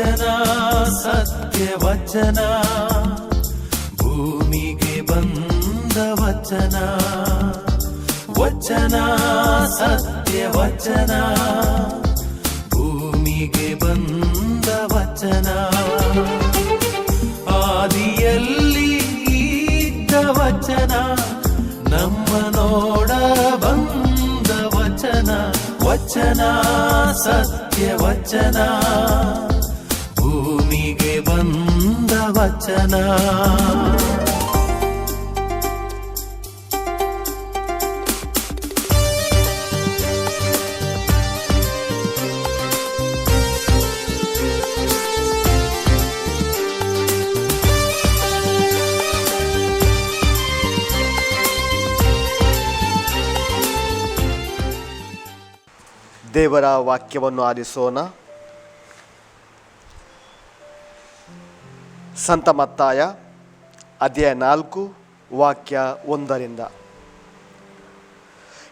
ವಚನ ಸತ್ಯ ವಚನ, ಭೂಮಿಗೆ ಬಂದ ವಚನ. ವಚನ ಸತ್ಯ ವಚನ, ಭೂಮಿಗೆ ಬಂದ ವಚನ. ಆದಿಯಲ್ಲಿ ಇದ್ದ ವಚನ, ನಮ್ಮ ನೋಡ ಬಂದ ವಚನ. ವಚನ ಸತ್ಯ ವಚನ, ಭೂಮಿಗೆ ಬಂದ ವಚನ. ದೇವರ ವಾಕ್ಯವನ್ನು ಆಲಿಸೋಣ. ಸಂತ ಮತ್ತಾಯ ಅಧ್ಯಾಯ 4 ವಾಕ್ಯ 1.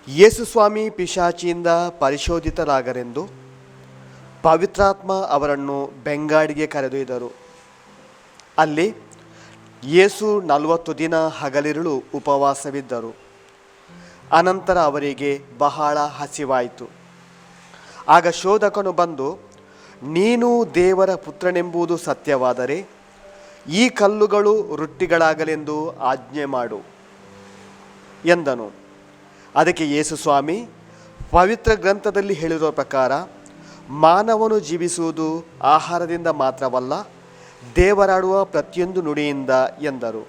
ಯೇಸು ಸ್ವಾಮಿ ಪಿಶಾಚಿಯಿಂದ ಪರಿಶೋಧಿತರಾಗರೆಂದು ಪವಿತ್ರಾತ್ಮ ಅವರನ್ನು ಬೆಂಗಾಡಿಗೆ ಕರೆದೊಯ್ದರು. ಅಲ್ಲಿ ಯೇಸು 40 ದಿನ ಹಗಲಿರುಳು ಉಪವಾಸವಿದ್ದರು. ಅನಂತರ ಅವರಿಗೆ ಬಹಳ ಹಸಿವಾಯಿತು. ಆಗ ಶೋಧಕನು ಬಂದು, ನೀನು ದೇವರ ಪುತ್ರನೆಂಬುದು ಸತ್ಯವಾದರೆ ಈ ಕಲ್ಲುಗಳು ರೊಟ್ಟಿಗಳಾಗಲೆಂದು ಆಜ್ಞೆ ಮಾಡು ಎಂದನು. ಅದಕ್ಕೆ ಯೇಸು ಸ್ವಾಮಿ, ಪವಿತ್ರ ಗ್ರಂಥದಲ್ಲಿ ಹೇಳಿರುವ ಪ್ರಕಾರ ಮಾನವನು ಜೀವಿಸುವುದು ಆಹಾರದಿಂದ ಮಾತ್ರವಲ್ಲ, ದೇವರಾಡುವ ಪ್ರತಿಯೊಂದು ನುಡಿಯಿಂದ ಎಂದರು.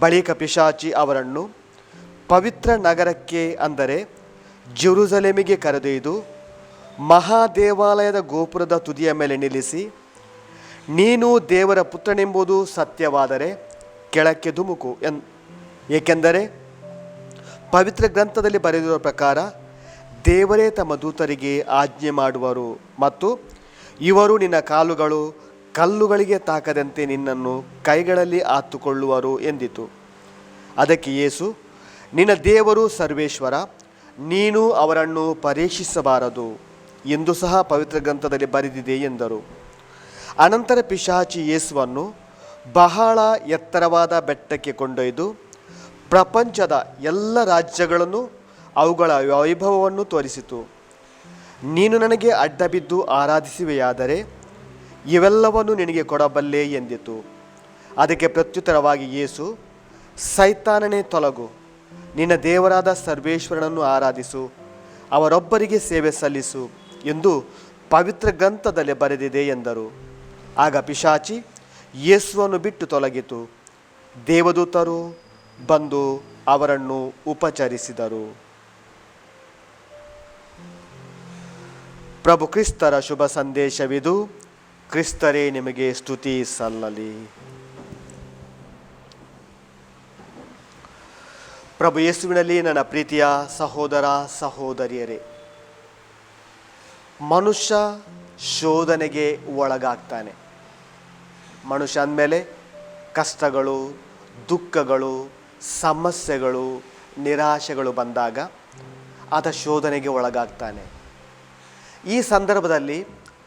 ಬಳಿಕ ಪಿಶಾಚಿ ಅವರನ್ನು ಪವಿತ್ರ ನಗರಕ್ಕೆ, ಅಂದರೆ ಜೆರುಸಲೇಮಿಗೆ ಕರೆದೊಯ್ದು ಮಹಾದೇವಾಲಯದ ಗೋಪುರದ ತುದಿಯ ಮೇಲೆ ನಿಲ್ಲಿಸಿ, ನೀನು ದೇವರ ಪುತ್ರನೆಂಬುದು ಸತ್ಯವಾದರೆ ಕೆಳಕ್ಕೆ ಧುಮುಕು ಏಕೆಂದರೆ ಪವಿತ್ರ ಗ್ರಂಥದಲ್ಲಿ ಬರೆದಿರುವ ಪ್ರಕಾರ ದೇವರೇ ತಮ್ಮ ದೂತರಿಗೆ ಆಜ್ಞೆ ಮಾಡುವರು ಮತ್ತು ಇವರು ನಿನ್ನ ಕಾಲುಗಳು ಕಲ್ಲುಗಳಿಗೆ ತಾಕದಂತೆ ನಿನ್ನನ್ನು ಕೈಗಳಲ್ಲಿ ಆತುಕೊಳ್ಳುವರು ಎಂದಿತು. ಅದಕ್ಕೆ ಯೇಸು, ನಿನ್ನ ದೇವರು ಸರ್ವೇಶ್ವರ, ನೀನು ಅವರನ್ನು ಪರೀಕ್ಷಿಸಬಾರದು ಎಂದು ಸಹ ಪವಿತ್ರ ಗ್ರಂಥದಲ್ಲಿ ಬರೆದಿದೆ ಎಂದರು. ಅನಂತರ ಪಿಶಾಚಿ ಯೇಸುವನ್ನು ಬಹಳ ಎತ್ತರವಾದ ಬೆಟ್ಟಕ್ಕೆ ಕೊಂಡೊಯ್ದು ಪ್ರಪಂಚದ ಎಲ್ಲ ರಾಜ್ಯಗಳನ್ನು ಅವುಗಳ ವೈಭವವನ್ನು ತೋರಿಸಿತು. ನೀನು ನನಗೆ ಅಡ್ಡಬಿದ್ದು ಆರಾಧಿಸುವೆಯಾದರೆ ಇವೆಲ್ಲವನ್ನು ನಿನಗೆ ಕೊಡಬಲ್ಲೆ ಎಂದಿತು. ಅದಕ್ಕೆ ಪ್ರತ್ಯುತ್ತರವಾಗಿ ಯೇಸು, ಸೈತಾನನೇ ತೊಲಗು, ನಿನ್ನ ದೇವರಾದ ಸರ್ವೇಶ್ವರನನ್ನು ಆರಾಧಿಸು, ಅವರೊಬ್ಬರಿಗೆ ಸೇವೆ ಸಲ್ಲಿಸು ಎಂದು ಪವಿತ್ರ ಗ್ರಂಥದಲ್ಲಿ ಬರೆದಿದೆ ಎಂದರು. ಆಗ ಪಿಶಾಚಿ ಯೇಸುವನ್ನು ಬಿಟ್ಟು ತೊಲಗಿತು. ದೇವದೂತರು ಬಂದು ಅವರನ್ನು ಉಪಚರಿಸಿದರು. ಪ್ರಭು ಕ್ರಿಸ್ತರ ಶುಭ ಸಂದೇಶವಿದು. ಕ್ರಿಸ್ತರೇ ನಿಮಗೆ ಸ್ತುತಿ ಸಲ್ಲಲಿ. ಪ್ರಭು ಯೇಸುವಿನಲ್ಲಿ ನನ್ನ ಪ್ರೀತಿಯ ಸಹೋದರ ಸಹೋದರಿಯರೇ, ಮನುಷ್ಯ ಶೋಧನೆಗೆ ಒಳಗಾಗ್ತಾನೆ. ಮನುಷ್ಯ ಅಂದಮೇಲೆ ಕಷ್ಟಗಳು, ದುಃಖಗಳು, ಸಮಸ್ಯೆಗಳು, ನಿರಾಶೆಗಳು ಬಂದಾಗ ಆತ ಶೋಧನೆಗೆ ಒಳಗಾಗ್ತಾನೆ. ಈ ಸಂದರ್ಭದಲ್ಲಿ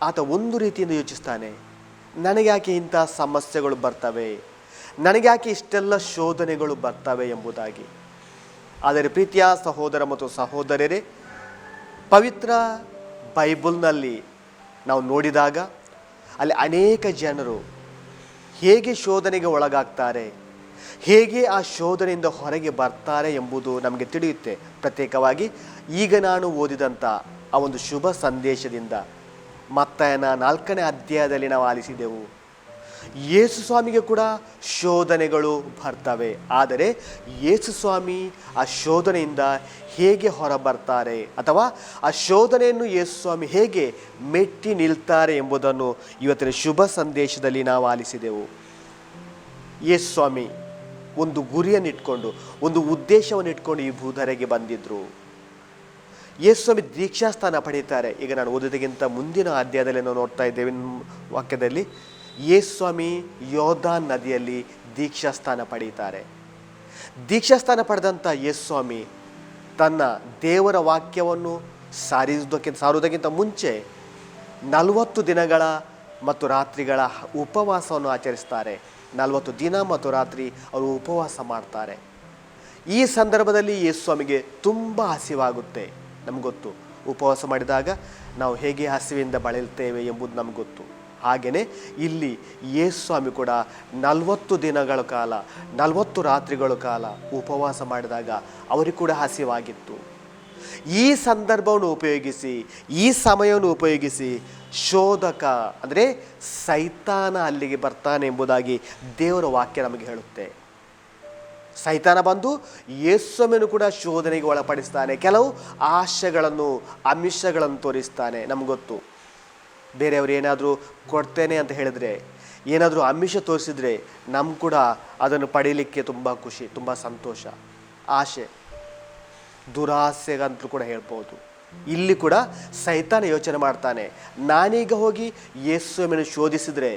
ಆತ ಒಂದು ರೀತಿಯಿಂದ ಯೋಚಿಸ್ತಾನೆ, ನನಗ್ಯಾಕೆ ಇಂಥ ಸಮಸ್ಯೆಗಳು ಬರ್ತವೆ, ನನಗ್ಯಾಕೆ ಇಷ್ಟೆಲ್ಲ ಶೋಧನೆಗಳು ಬರ್ತವೆ ಎಂಬುದಾಗಿ. ಆದರೆ ಪ್ರೀತಿಯ ಸಹೋದರ ಮತ್ತು ಸಹೋದರರೇ, ಪವಿತ್ರ ಬೈಬಲ್ನಲ್ಲಿ ನಾವು ನೋಡಿದಾಗ ಅಲ್ಲಿ ಅನೇಕ ಜನರು ಹೇಗೆ ಶೋಧನೆಗೆ ಒಳಗಾಗ್ತಾರೆ, ಹೇಗೆ ಆ ಶೋಧನೆಯಿಂದ ಹೊರಗೆ ಬರ್ತಾರೆ ಎಂಬುದು ನಮಗೆ ತಿಳಿಯುತ್ತೆ. ಪ್ರತ್ಯೇಕವಾಗಿ ಈಗ ನಾನು ಓದಿದಂಥ ಆ ಒಂದು ಶುಭ ಸಂದೇಶದಿಂದ ಮತ್ತಾಯನ 4ನೇ ಅಧ್ಯಾಯದಲ್ಲಿ ನಾವು ಆಲಿಸಿದೆವು. ಯೇಸು ಸ್ವಾಮಿಗೆ ಕೂಡ ಶೋಧನೆಗಳು ಬರ್ತವೆ. ಆದರೆ ಯೇಸು ಸ್ವಾಮಿ ಆ ಶೋಧನೆಯಿಂದ ಹೇಗೆ ಹೊರಬರ್ತಾರೆ ಅಥವಾ ಆ ಶೋಧನೆಯನ್ನು ಯೇಸು ಸ್ವಾಮಿ ಹೇಗೆ ಮೆಟ್ಟಿ ನಿಲ್ತಾರೆ ಎಂಬುದನ್ನು ಇವತ್ತಿನ ಶುಭ ಸಂದೇಶದಲ್ಲಿ ನಾವು ಆಲಿಸಿದೆವು. ಯೇಸು ಸ್ವಾಮಿ ಒಂದು ಗುರಿಯನ್ನಿಟ್ಕೊಂಡು, ಒಂದು ಉದ್ದೇಶವನ್ನು ಇಟ್ಕೊಂಡು ಈ ಭೂಧರೆಗೆ ಬಂದಿದ್ದರು. ಯೇಸು ಸ್ವಾಮಿ ದೀಕ್ಷಾಸ್ಥಾನ ಪಡೀತಾರೆ. ಈಗ ನಾನು ಓದೋದಕ್ಕಿಂತ ಮುಂದಿನ ಅಧ್ಯಾಯದಲ್ಲಿ ನಾವು ನೋಡ್ತಾ ಇದ್ದೇವೆ ವಾಕ್ಯದಲ್ಲಿ, ಯೇಸು ಸ್ವಾಮಿ ಯೋರ್ದಾನ್ ನದಿಯಲ್ಲಿ ದೀಕ್ಷಾಸ್ಥಾನ ಪಡೀತಾರೆ. ದೀಕ್ಷಾಸ್ಥಾನ ಪಡೆದಂಥ ಯೇಸು ಸ್ವಾಮಿ ತನ್ನ ದೇವರ ವಾಕ್ಯವನ್ನು ಸಾರುವುದಕ್ಕಿಂತ ಮುಂಚೆ 40 ದಿನಗಳ ಮತ್ತು ರಾತ್ರಿಗಳ ಉಪವಾಸವನ್ನು ಆಚರಿಸ್ತಾರೆ. 40 ದಿನ ಮತ್ತು ರಾತ್ರಿ ಅವರು ಉಪವಾಸ ಮಾಡ್ತಾರೆ. ಈ ಸಂದರ್ಭದಲ್ಲಿ ಯೇಸು ಸ್ವಾಮಿಗೆ ತುಂಬ ಹಸಿವಾಗುತ್ತೆ. ನಮ್ಗೆ ಗೊತ್ತು, ಉಪವಾಸ ಮಾಡಿದಾಗ ನಾವು ಹೇಗೆ ಹಸಿವಿಂದ ಬಳಲ್ತೇವೆ ಎಂಬುದು ನಮ್ಗೆ ಗೊತ್ತು. ಹಾಗೆಯೇ ಇಲ್ಲಿ ಯೇಸು ಸ್ವಾಮಿ ಕೂಡ 40 ದಿನಗಳ ಕಾಲ 40 ರಾತ್ರಿಗಳ ಕಾಲ ಉಪವಾಸ ಮಾಡಿದಾಗ ಅವರಿಗೆ ಕೂಡ ಹಸಿವಾಗಿತ್ತು. ಈ ಸಂದರ್ಭವನ್ನು ಉಪಯೋಗಿಸಿ, ಈ ಸಮಯವನ್ನು ಉಪಯೋಗಿಸಿ ಶೋಧಕ ಅಂದರೆ ಸೈತಾನ ಅಲ್ಲಿಗೆ ಬರ್ತಾನೆ ಎಂಬುದಾಗಿ ದೇವರ ವಾಕ್ಯ ನಮಗೆ ಹೇಳುತ್ತೆ. ಸೈತಾನ ಬಂದು ಯೇಸು ಸ್ವಾಮಿಯನ್ನು ಕೂಡ ಶೋಧನೆಗೆ ಒಳಪಡಿಸ್ತಾನೆ. ಕೆಲವು ಆಶೆಗಳನ್ನು ಆಮಿಷಗಳನ್ನು ತೋರಿಸ್ತಾನೆ. ನಮ್ಗೆ ಗೊತ್ತು, ಬೇರೆಯವರು ಏನಾದರೂ ಕೊಡ್ತೇನೆ ಅಂತ ಹೇಳಿದರೆ, ಏನಾದರೂ ಆಮಿಷ ತೋರಿಸಿದರೆ ನಮ್ಗೆ ಕೂಡ ಅದನ್ನು ಪಡೀಲಿಕ್ಕೆ ತುಂಬ ಖುಷಿ, ತುಂಬ ಸಂತೋಷ. ಆಶೆ, ದುರಾಸೆಗಂತಲೂ ಕೂಡ ಹೇಳ್ಬೋದು. ಇಲ್ಲಿ ಕೂಡ ಸೈತಾನ ಯೋಚನೆ ಮಾಡ್ತಾನೆ, ನಾನೀಗ ಹೋಗಿ ಯೇಸು ಸ್ವಾಮಿಯನ್ನು ಶೋಧಿಸಿದರೆ,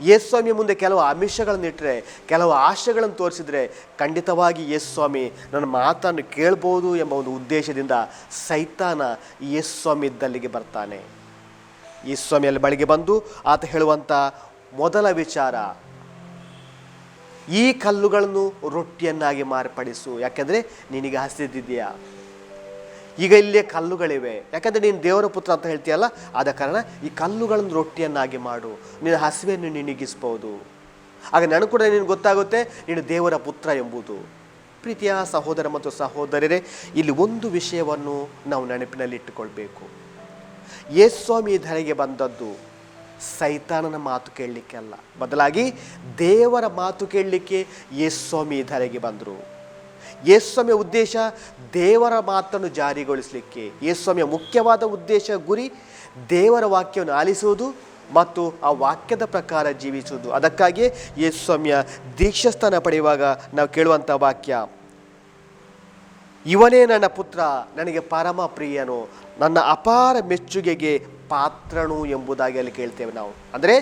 ಯೇಸು ಸ್ವಾಮಿಯ ಮುಂದೆ ಕೆಲವು ಆಮಿಷಗಳನ್ನು ಇಟ್ಟರೆ, ಕೆಲವು ಆಶೆಗಳನ್ನು ತೋರಿಸಿದರೆ ಖಂಡಿತವಾಗಿ ಯೇಸು ಸ್ವಾಮಿ ನನ್ನ ಮಾತನ್ನು ಕೇಳ್ಬೋದು ಎಂಬ ಒಂದು ಉದ್ದೇಶದಿಂದ ಸೈತಾನ ಯೇಸು ಸ್ವಾಮಿ ಇದ್ದಲ್ಲಿಗೆ ಬರ್ತಾನೆ. ಯೇಸು ಸ್ವಾಮಿಯಲ್ಲಿ ಬಳಿಗೆ ಬಂದು ಆತ ಹೇಳುವಂಥ ಮೊದಲ ವಿಚಾರ, ಈ ಕಲ್ಲುಗಳನ್ನು ರೊಟ್ಟಿಯನ್ನಾಗಿ ಮಾರ್ಪಡಿಸು, ಯಾಕೆಂದರೆ ನಿನಗೆ ಹಸಿದಿದೆಯಾ. ಈಗ ಇಲ್ಲೇ ಕಲ್ಲುಗಳಿವೆ, ಯಾಕಂದರೆ ನೀನು ದೇವರ ಪುತ್ರ ಅಂತ ಹೇಳ್ತೀಯಲ್ಲ, ಆದ ಕಾರಣ ಈ ಕಲ್ಲುಗಳನ್ನು ರೊಟ್ಟಿಯನ್ನಾಗಿ ಮಾಡು, ನಿನ್ನ ಹಸಿವೆಯನ್ನು ನಿನಗಿಸ್ಬೋದು. ಆಗ ನನಗೆ ಕೂಡ ನಿನಗೆ ಗೊತ್ತಾಗುತ್ತೆ ನೀನು ದೇವರ ಪುತ್ರ ಎಂಬುದು. ಪ್ರೀತಿಯ ಸಹೋದರ ಮತ್ತು ಸಹೋದರರೇ, ಇಲ್ಲಿ ಒಂದು ವಿಷಯವನ್ನು ನಾವು ನೆನಪಿನಲ್ಲಿಟ್ಟುಕೊಳ್ಬೇಕು. ಯೇಸು ಸ್ವಾಮಿ ಧರೆಗೆ ಬಂದದ್ದು ಸೈತಾನನ ಮಾತು ಕೇಳಲಿಕ್ಕೆ ಅಲ್ಲ, ಬದಲಾಗಿ ದೇವರ ಮಾತು ಕೇಳಲಿಕ್ಕೆ ಯೇಸು ಸ್ವಾಮಿ ಧರೆಗೆ ಬಂದರು. ಯೇಸು ಸ್ವಾಮಿಯ ಉದ್ದೇಶ ದೇವರ ಮಾತನ್ನು ಜಾರಿಗೊಳಿಸಲಿಕ್ಕೆ. ಯೇಸು ಸ್ವಾಮಿಯ ಮುಖ್ಯವಾದ ಉದ್ದೇಶ, ಗುರಿ ದೇವರ ವಾಕ್ಯವನ್ನು ಆಲಿಸುವುದು ಮತ್ತು ಆ ವಾಕ್ಯದ ಪ್ರಕಾರ ಜೀವಿಸುವುದು. ಅದಕ್ಕಾಗಿಯೇ ಯೇಸು ಸ್ವಾಮಿಯ ದೀಕ್ಷಾಸ್ಥಾನ ಪಡೆಯುವಾಗ ನಾವು ಕೇಳುವಂಥ ವಾಕ್ಯ, ಇವನೇ ನನ್ನ ಪುತ್ರ, ನನಗೆ ಪರಮ ಪ್ರಿಯನು, ನನ್ನ ಅಪಾರ ಮೆಚ್ಚುಗೆಗೆ ಪಾತ್ರನು ಎಂಬುದಾಗಿ ಅಲ್ಲಿ ಕೇಳ್ತೇವೆ ನಾವು. ಅಂದರೆ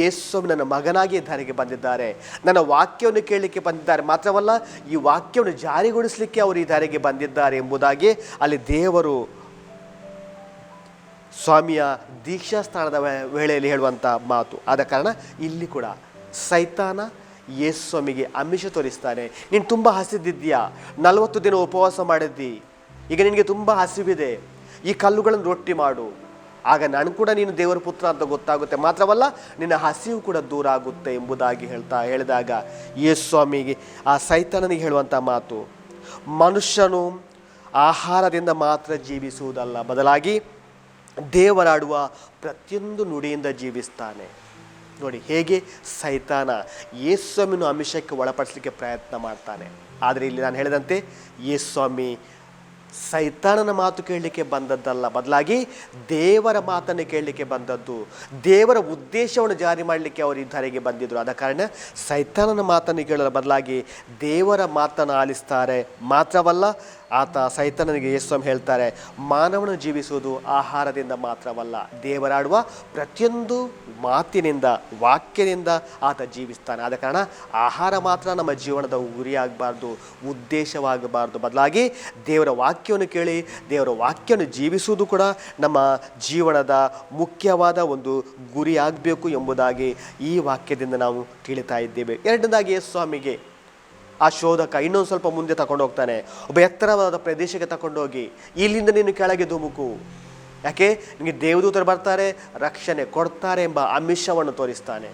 ಯೇಸು ಸ್ವಾಮಿ ನನ್ನ ಮಗನಾಗಿ ಧರೆಗೆ ಬಂದಿದ್ದಾರೆ, ನನ್ನ ವಾಕ್ಯವನ್ನು ಕೇಳಲಿಕ್ಕೆ ಬಂದಿದ್ದಾರೆ, ಮಾತ್ರವಲ್ಲ ಈ ವಾಕ್ಯವನ್ನು ಜಾರಿಗೊಳಿಸಲಿಕ್ಕೆ ಅವರು ಈ ಧರೆಗೆ ಬಂದಿದ್ದಾರೆ ಎಂಬುದಾಗಿ ಅಲ್ಲಿ ದೇವರು ಸ್ವಾಮಿಯ ದೀಕ್ಷಾಸ್ಥಾನದ ವೇಳೆಯಲ್ಲಿ ಹೇಳುವಂಥ ಮಾತು. ಆದ ಕಾರಣ ಇಲ್ಲಿ ಕೂಡ ಸೈತಾನ ಯೇಸು ಸ್ವಾಮಿಗೆ ಆಮಿಷ ತೋರಿಸ್ತಾನೆ. ನೀನು ತುಂಬ ಹಸಿದಿದ್ದೀಯಾ, 40 ದಿನ ಉಪವಾಸ ಮಾಡಿದ್ದಿ, ಈಗ ನಿನಗೆ ತುಂಬ ಹಸಿವಿದೆ, ಈ ಕಲ್ಲುಗಳನ್ನು ರೊಟ್ಟಿ ಮಾಡು, ಆಗ ನಾನು ಕೂಡ ನೀನು ದೇವರ ಪುತ್ರ ಅಂತ ಗೊತ್ತಾಗುತ್ತೆ, ಮಾತ್ರವಲ್ಲ ನಿನ್ನ ಹಸಿವು ಕೂಡ ದೂರ ಆಗುತ್ತೆ ಎಂಬುದಾಗಿ ಹೇಳಿದಾಗ ಯೇಸು ಸ್ವಾಮಿಗೆ ಆ ಸೈತಾನನಿಗೆ ಹೇಳುವಂಥ ಮಾತು, ಮನುಷ್ಯನು ಆಹಾರದಿಂದ ಮಾತ್ರ ಜೀವಿಸುವುದಲ್ಲ, ಬದಲಾಗಿ ದೇವರಾಡುವ ಪ್ರತಿಯೊಂದು ನುಡಿಯಿಂದ ಜೀವಿಸ್ತಾನೆ. ನೋಡಿ ಹೇಗೆ ಸೈತಾನ ಯೇಸು ಸ್ವಾಮಿಯನ್ನು ಆಮಿಷಕ್ಕೆ ಒಳಪಡಿಸಲಿಕ್ಕೆ ಪ್ರಯತ್ನ ಮಾಡ್ತಾನೆ. ಆದರೆ ಇಲ್ಲಿ ನಾನು ಹೇಳಿದಂತೆ ಯೇಸು ಸ್ವಾಮಿ ಸೈತಾನನ ಮಾತು ಕೇಳಲಿಕ್ಕೆ ಬಂದದ್ದಲ್ಲ, ಬದಲಾಗಿ ದೇವರ ಮಾತನ್ನು ಕೇಳಲಿಕ್ಕೆ ಬಂದದ್ದು. ದೇವರ ಉದ್ದೇಶವನ್ನು ಜಾರಿ ಮಾಡಲಿಕ್ಕೆ ಅವರು ಈ ಧರೆಗೆ ಬಂದಿದ್ದರು. ಆದ ಕಾರಣ ಸೈತಾನನ ಮಾತನ್ನು ಕೇಳಲು ಬದಲಾಗಿ ದೇವರ ಮಾತನ್ನು ಆಲಿಸ್ತಾರೆ. ಮಾತ್ರವಲ್ಲ, ಆತ ಸೈತಾನನಿಗೆ ಯೇಸು ಸ್ವಾಮಿ ಹೇಳ್ತಾರೆ, ಮಾನವನು ಜೀವಿಸುವುದು ಆಹಾರದಿಂದ ಮಾತ್ರವಲ್ಲ, ದೇವರಾಡುವ ಪ್ರತಿಯೊಂದು ಮಾತಿನಿಂದ, ವಾಕ್ಯದಿಂದ ಆತ ಜೀವಿಸ್ತಾನೆ. ಆದ ಕಾರಣ ಆಹಾರ ಮಾತ್ರ ನಮ್ಮ ಜೀವನದ ಗುರಿಯಾಗಬಾರ್ದು, ಉದ್ದೇಶವಾಗಬಾರ್ದು, ಬದಲಾಗಿ ದೇವರ ವಾಕ್ಯವನ್ನು ಕೇಳಿ ದೇವರ ವಾಕ್ಯವನ್ನು ಜೀವಿಸುವುದು ಕೂಡ ನಮ್ಮ ಜೀವನದ ಮುಖ್ಯವಾದ ಒಂದು ಗುರಿಯಾಗಬೇಕು ಎಂಬುದಾಗಿ ಈ ವಾಕ್ಯದಿಂದ ನಾವು ತಿಳಿತಾ ಇದ್ದೇವೆ. ಎರಡನೇದಾಗಿ ಯೇಸು ಸ್ವಾಮಿಗೆ ಆ ಶೋಧಕ ಇನ್ನೊಂದು ಸ್ವಲ್ಪ ಮುಂದೆ ತಗೊಂಡು ಹೋಗ್ತಾನೆ. ಒಬ್ಬ ಎತ್ತರವಾದ ಪ್ರದೇಶಕ್ಕೆ ತಗೊಂಡೋಗಿ, ಇಲ್ಲಿಂದ ನೀನು ಕೆಳಗೆ ಧುಮುಕು, ಯಾಕೆ ನಿನಗೆ ದೇವದೂತರು ಬರ್ತಾರೆ, ರಕ್ಷಣೆ ಕೊಡ್ತಾರೆ ಎಂಬ ಆಮಿಷವನ್ನು ತೋರಿಸ್ತಾನೆ.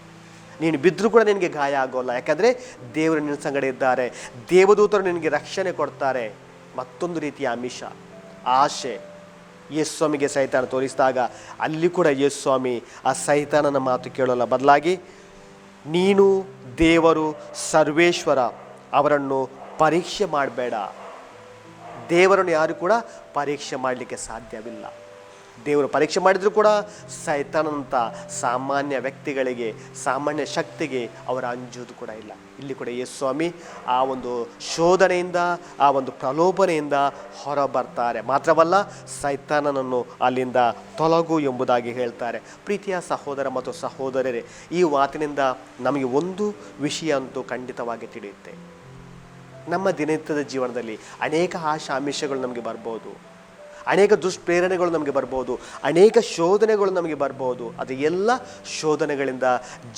ನೀನು ಬಿದ್ದರೂ ಕೂಡ ನಿನಗೆ ಗಾಯ ಆಗೋಲ್ಲ, ಯಾಕಂದರೆ ದೇವರು ನಿನ್ನ ಸಂಗಡ ಇದ್ದಾರೆ, ದೇವದೂತರು ನಿನಗೆ ರಕ್ಷಣೆ ಕೊಡ್ತಾರೆ. ಮತ್ತೊಂದು ರೀತಿಯ ಆಮಿಷ, ಆಶೆ ಯೇಸು ಸ್ವಾಮಿಗೆ ಸೈತಾನ ತೋರಿಸಿದಾಗ ಅಲ್ಲಿ ಕೂಡ ಯೇಸು ಸ್ವಾಮಿ ಆ ಸೈತಾನನ ಮಾತು ಕೇಳೋಲ್ಲ, ಬದಲಾಗಿ ನೀನು ದೇವರು ಸರ್ವೇಶ್ವರ, ಅವರನ್ನು ಪರೀಕ್ಷೆ ಮಾಡಬೇಡ. ದೇವರನ್ನು ಯಾರು ಕೂಡ ಪರೀಕ್ಷೆ ಮಾಡಲಿಕ್ಕೆ ಸಾಧ್ಯವಿಲ್ಲ. ದೇವರು ಪರೀಕ್ಷೆ ಮಾಡಿದರೂ ಕೂಡ ಸೈತಾನಂಥ ಸಾಮಾನ್ಯ ವ್ಯಕ್ತಿಗಳಿಗೆ, ಸಾಮಾನ್ಯ ಶಕ್ತಿಗೆ ಅವರ ಅಂಜುವುದು ಕೂಡ ಇಲ್ಲ. ಇಲ್ಲಿ ಕೂಡ ಯೇಸು ಸ್ವಾಮಿ ಆ ಒಂದು ಶೋಧನೆಯಿಂದ, ಆ ಒಂದು ಪ್ರಲೋಭನೆಯಿಂದ ಹೊರ ಬರ್ತಾರೆ. ಮಾತ್ರವಲ್ಲ, ಸೈತಾನನನ್ನು ಅಲ್ಲಿಂದ ತೊಲಗು ಎಂಬುದಾಗಿ ಹೇಳ್ತಾರೆ. ಪ್ರೀತಿಯ ಸಹೋದರ ಮತ್ತು ಸಹೋದರರೇ, ಈ ಮಾತಿನಿಂದ ನಮಗೆ ಒಂದು ವಿಷಯ ಅಂತೂ ಖಂಡಿತವಾಗಿ ತಿಳಿಯುತ್ತೆ. ನಮ್ಮ ದಿನನಿತ್ಯದ ಜೀವನದಲ್ಲಿ ಅನೇಕ ಆಶಾಮಿಷಗಳು ನಮಗೆ ಬರ್ಬೋದು. ಅನೇಕ ದುಷ್ಪ್ರೇರಣೆಗಳು ನಮಗೆ ಬರ್ಬೋದು, ಅನೇಕ ಶೋಧನೆಗಳು ನಮಗೆ ಬರ್ಬೋದು. ಅದು ಎಲ್ಲ ಶೋಧನೆಗಳಿಂದ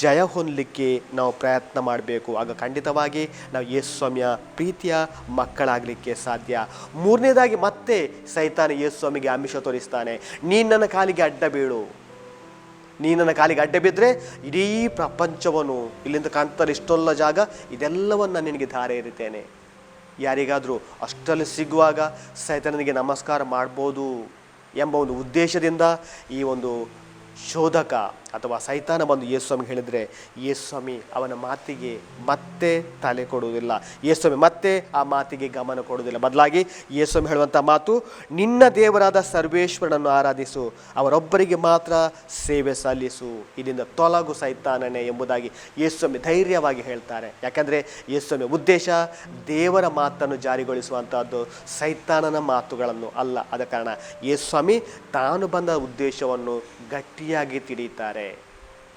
ಜಯ ಹೊಂದಲಿಕ್ಕೆ ನಾವು ಪ್ರಯತ್ನ ಮಾಡಬೇಕು. ಆಗ ಖಂಡಿತವಾಗಿ ನಾವು ಯೇಸು ಸ್ವಾಮಿಯ ಪ್ರೀತಿಯ ಮಕ್ಕಳಾಗಲಿಕ್ಕೆ ಸಾಧ್ಯ. ಮೂರನೇದಾಗಿ ಮತ್ತೆ ಸೈತಾನ ಯೇಸು ಸ್ವಾಮಿಗೆ ಆಮಿಷ ತೋರಿಸ್ತಾನೆ, ನೀನು ನನ್ನ ಕಾಲಿಗೆ ಅಡ್ಡ ಬೀಳು. ನೀನು ನನ್ನ ಕಾಲಿಗೆ ಅಡ್ಡ ಬಿದ್ದರೆ ಇಡೀ ಪ್ರಪಂಚವನ್ನು, ಇಲ್ಲಿಂದ ಕಾಣ್ತಾರೆ ಇಷ್ಟೊಲ್ಲ ಜಾಗ, ಇದೆಲ್ಲವನ್ನು ನಾನು ನಿನಗೆ ಧಾರೆ ಎರಿತೇನೆ. ಯಾರಿಗಾದರೂ ಅಷ್ಟರಲ್ಲಿ ಸಿಗುವಾಗ ಸೈತಾನನಿಗೆ ನಮಸ್ಕಾರ ಮಾಡ್ಬೋದು ಎಂಬ ಒಂದು ಉದ್ದೇಶದಿಂದ ಈ ಒಂದು ಶೋಧಕ ಅಥವಾ ಸೈತಾನ ಬಂದು ಯೇಸು ಸ್ವಾಮಿಗೆ ಹೇಳಿದರೆ ಯೇಸು ಸ್ವಾಮಿ ಅವನ ಮಾತಿಗೆ ಮತ್ತೆ ತಲೆ ಕೊಡುವುದಿಲ್ಲ. ಯೇಸು ಸ್ವಾಮಿ ಮತ್ತೆ ಆ ಮಾತಿಗೆ ಗಮನ ಕೊಡುವುದಿಲ್ಲ. ಬದಲಾಗಿ ಯೇಸು ಸ್ವಾಮಿ ಹೇಳುವಂಥ ಮಾತು, ನಿನ್ನ ದೇವರಾದ ಸರ್ವೇಶ್ವರನನ್ನು ಆರಾಧಿಸು, ಅವರೊಬ್ಬರಿಗೆ ಮಾತ್ರ ಸೇವೆ ಸಲ್ಲಿಸು, ಇಲ್ಲಿಂದ ತೊಲಗು ಸೈತಾನನೇ ಎಂಬುದಾಗಿ ಯೇಸು ಸ್ವಾಮಿ ಧೈರ್ಯವಾಗಿ ಹೇಳ್ತಾರೆ. ಯಾಕಂದರೆ ಯೇಸು ಸ್ವಾಮಿ ಉದ್ದೇಶ ದೇವರ ಮಾತನ್ನು ಜಾರಿಗೊಳಿಸುವಂಥದ್ದು, ಸೈತಾನನ ಮಾತುಗಳನ್ನು ಅಲ್ಲ. ಆದ ಕಾರಣ ಯೇಸು ಸ್ವಾಮಿ ತಾನು ಬಂದ ಉದ್ದೇಶವನ್ನು ಗಟ್ಟಿಯಾಗಿ ತಿಳಿಯುತ್ತಾರೆ.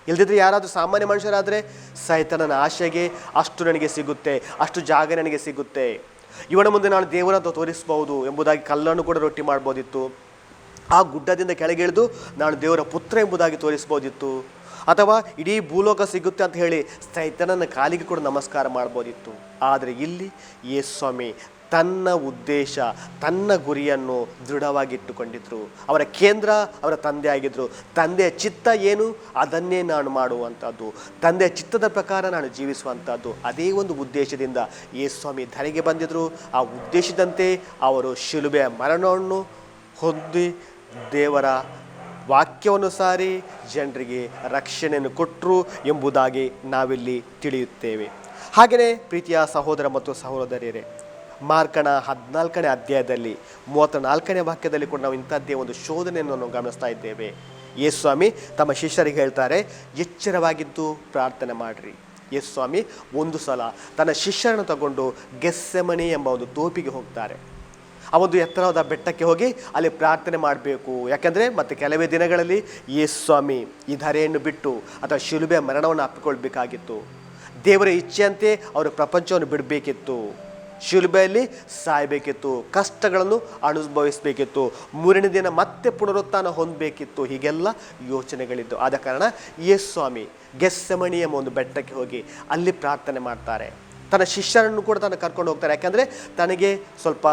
ಇಲ್ಲದಿದ್ದರೆ ಯಾರಾದರೂ ಸಾಮಾನ್ಯ ಮನುಷ್ಯರಾದರೆ ಸೈತಾನನ ಆಶೆಗೆ ಅಷ್ಟು ನನಗೆ ಸಿಗುತ್ತೆ, ಅಷ್ಟು ಜಾಗ ನನಗೆ ಸಿಗುತ್ತೆ, ಇವನ ಮುಂದೆ ನಾನು ದೇವರನ್ನು ತೋರಿಸ್ಬೋದು ಎಂಬುದಾಗಿ ಕಲ್ಲನ್ನು ಕೂಡ ರೊಟ್ಟಿ ಮಾಡ್ಬೋದಿತ್ತು. ಆ ಗುಡ್ಡದಿಂದ ಕೆಳಗಿಳಿದು ನಾನು ದೇವರ ಪುತ್ರ ಎಂಬುದಾಗಿ ತೋರಿಸ್ಬೋದಿತ್ತು. ಅಥವಾ ಇಡೀ ಭೂಲೋಕ ಸಿಗುತ್ತೆ ಅಂತ ಹೇಳಿ ಸೈತಾನನ ಕಾಲಿಗೆ ಕೂಡ ನಮಸ್ಕಾರ ಮಾಡ್ಬೋದಿತ್ತು. ಆದರೆ ಇಲ್ಲಿ ಯೇಸು ಸ್ವಾಮಿ ತನ್ನ ಉದ್ದೇಶ, ತನ್ನ ಗುರಿಯನ್ನು ದೃಢವಾಗಿಟ್ಟುಕೊಂಡಿದ್ರು. ಅವರ ಕೇಂದ್ರ ಅವರ ತಂದೆ ಆಗಿದ್ದರು. ತಂದೆಯ ಚಿತ್ತ ಏನು ಅದನ್ನೇ ನಾನು ಮಾಡುವಂಥದ್ದು, ತಂದೆಯ ಚಿತ್ತದ ಪ್ರಕಾರ ನಾನು ಜೀವಿಸುವಂಥದ್ದು. ಅದೇ ಒಂದು ಉದ್ದೇಶದಿಂದ ಯೇಸು ಸ್ವಾಮಿ ಧರೆಗೆ ಬಂದಿದ್ದರು. ಆ ಉದ್ದೇಶದಂತೆ ಅವರು ಶಿಲುಬೆಯ ಮರಣವನ್ನು ಹೊಂದಿ ದೇವರ ವಾಕ್ಯವನ್ನು ಸಾರಿ ಜನರಿಗೆ ರಕ್ಷಣೆಯನ್ನು ಕೊಟ್ಟರು ಎಂಬುದಾಗಿ ನಾವಿಲ್ಲಿ ತಿಳಿಯುತ್ತೇವೆ. ಹಾಗೆಯೇ ಪ್ರೀತಿಯ ಸಹೋದರ ಮತ್ತು ಸಹೋದರಿಯರೇ, ಮಾರ್ಕನ 14ನೇ ಅಧ್ಯಾಯದಲ್ಲಿ 34ನೇ ವಾಕ್ಯದಲ್ಲಿ ಕೂಡ ನಾವು ಇಂಥದ್ದೇ ಒಂದು ಶೋಧನೆಯನ್ನು ನಾವು ಗಮನಿಸ್ತಾ ಇದ್ದೇವೆ. ಯೇಸು ಸ್ವಾಮಿ ತಮ್ಮ ಶಿಷ್ಯರಿಗೆ ಹೇಳ್ತಾರೆ, ಎಚ್ಚರವಾಗಿದ್ದು ಪ್ರಾರ್ಥನೆ ಮಾಡಿರಿ. ಯೇಸು ಸ್ವಾಮಿ ಒಂದು ಸಲ ತನ್ನ ಶಿಷ್ಯರನ್ನು ತಗೊಂಡು ಗೆತ್ಸೆಮನೆ ಎಂಬ ಒಂದು ತೋಪಿಗೆ ಹೋಗ್ತಾರೆ. ಆ ಒಂದು ಎತ್ತರವಾದ ಬೆಟ್ಟಕ್ಕೆ ಹೋಗಿ ಅಲ್ಲಿ ಪ್ರಾರ್ಥನೆ ಮಾಡಬೇಕು. ಯಾಕೆಂದರೆ ಮತ್ತೆ ಕೆಲವೇ ದಿನಗಳಲ್ಲಿ ಯೇಸು ಸ್ವಾಮಿ ಈ ಧರೆಯನ್ನು ಬಿಟ್ಟು ಅಥವಾ ಶಿಲುಬೆಯ ಮರಣವನ್ನು ಅಪ್ಪಿಕೊಳ್ಬೇಕಾಗಿತ್ತು. ದೇವರ ಇಚ್ಛೆಯಂತೆ ಅವರು ಪ್ರಪಂಚವನ್ನು ಬಿಡಬೇಕಿತ್ತು, ಶಿಲುಬೆಯಲ್ಲಿ ಸಾಯಬೇಕಿತ್ತು, ಕಷ್ಟಗಳನ್ನು ಅನುಭವಿಸಬೇಕಿತ್ತು, ಮೂರನೇ ದಿನ ಮತ್ತೆ ಪುನರುತ್ಥಾನ ಹೊಂದಬೇಕಿತ್ತು. ಹೀಗೆಲ್ಲ ಯೋಚನೆಗಳಿದ್ದು. ಆದ ಕಾರಣ ಯೇಸು ಸ್ವಾಮಿ ಗೆತ್ಸೆಮನೆ ಎಂಬ ಒಂದು ಬೆಟ್ಟಕ್ಕೆ ಹೋಗಿ ಅಲ್ಲಿ ಪ್ರಾರ್ಥನೆ ಮಾಡ್ತಾರೆ. ತನ್ನ ಶಿಷ್ಯರನ್ನು ಕೂಡ ತಾನು ಕರ್ಕೊಂಡು ಹೋಗ್ತಾರೆ. ಯಾಕಂದರೆ ತನಗೆ ಸ್ವಲ್ಪ